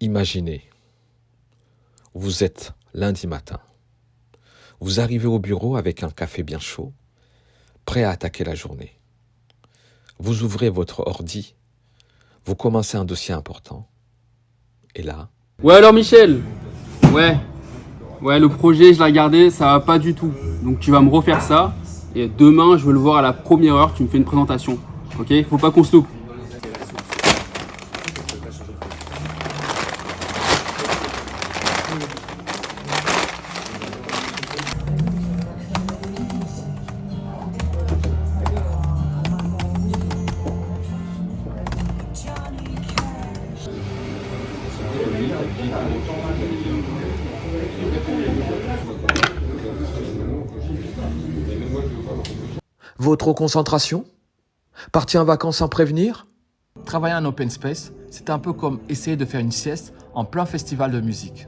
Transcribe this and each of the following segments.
Imaginez, vous êtes lundi matin. Vous arrivez au bureau avec un café bien chaud, prêt à attaquer la journée. Vous ouvrez votre ordi, vous commencez un dossier important. Et là... Ouais alors Michel. Ouais, le projet je l'ai regardé, ça va pas du tout. Donc tu vas me refaire ça. Et demain je veux le voir à la première heure, tu me fais une présentation. Ok, faut pas qu'on se loupe. Votre concentration? Partir en vacances sans prévenir? Travailler en open space, c'est un peu comme essayer de faire une sieste en plein festival de musique.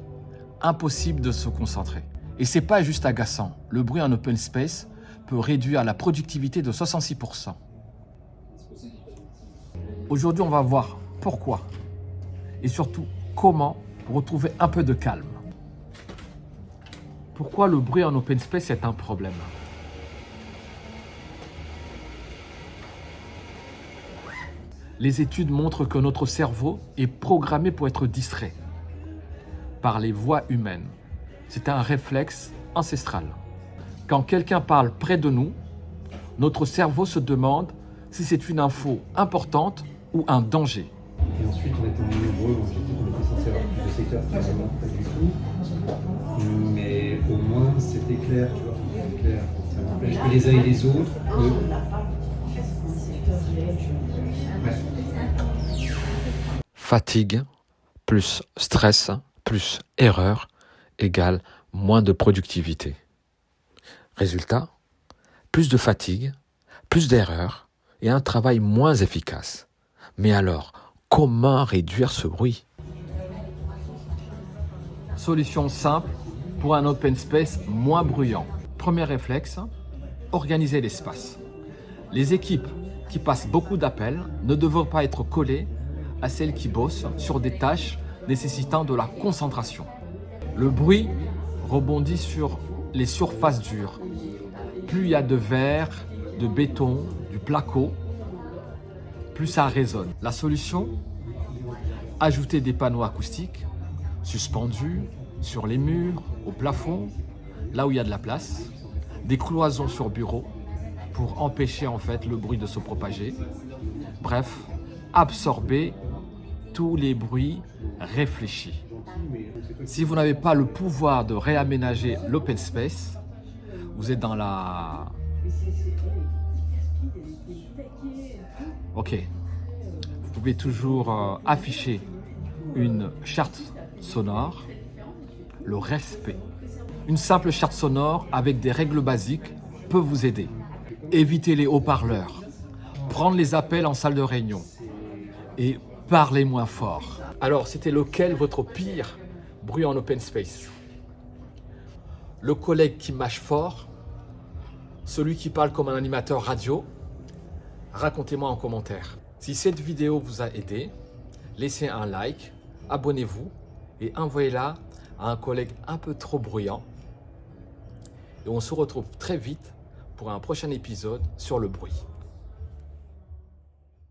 Impossible de se concentrer. Et c'est pas juste agaçant. Le bruit en open space peut réduire la productivité de 66%. Aujourd'hui, on va voir pourquoi et surtout comment retrouver un peu de calme. Pourquoi le bruit en open space est un problème? Les études montrent que notre cerveau est programmé pour être distrait par les voix humaines. C'est un réflexe ancestral. Quand quelqu'un parle près de nous, notre cerveau se demande si c'est une info importante ou un danger. Et ensuite, on était nombreux, donc j'ai dit qu'on était censé avoir plus de secteurs, finalement, pas du tout. Mais au moins, c'était clair, tu vois, c'était clair. Ça n'empêche que les uns et les autres, Fatigue plus stress plus erreur égale moins de productivité. Résultat, plus de fatigue, plus d'erreurs et un travail moins efficace. Mais alors, comment réduire ce bruit? Solution simple pour un open space moins bruyant. Premier réflexe, organiser l'espace. Les équipes qui passent beaucoup d'appels ne devraient pas être collées à celles qui bossent sur des tâches nécessitant de la concentration. Le bruit rebondit sur les surfaces dures. Plus il y a de verre, de béton, du placo, plus ça résonne. La solution? Ajouter des panneaux acoustiques suspendus sur les murs, au plafond, là où il y a de la place, des cloisons sur bureau pour empêcher en fait le bruit de se propager. Bref, absorber tous les bruits réfléchis. Si vous n'avez pas le pouvoir de réaménager l'open space, vous êtes dans la... Ok. Vous pouvez toujours afficher une charte sonore, le respect. Une simple charte sonore avec des règles basiques peut vous aider. Évitez les haut-parleurs, prendre les appels en salle de réunion et parlez moins fort. Alors, c'était lequel votre pire bruit en open space? Le collègue qui mâche fort? Celui qui parle comme un animateur radio? Racontez-moi en commentaire. Si cette vidéo vous a aidé, laissez un like, abonnez-vous et envoyez-la à un collègue un peu trop bruyant. Et on se retrouve très vite pour un prochain épisode sur le bruit.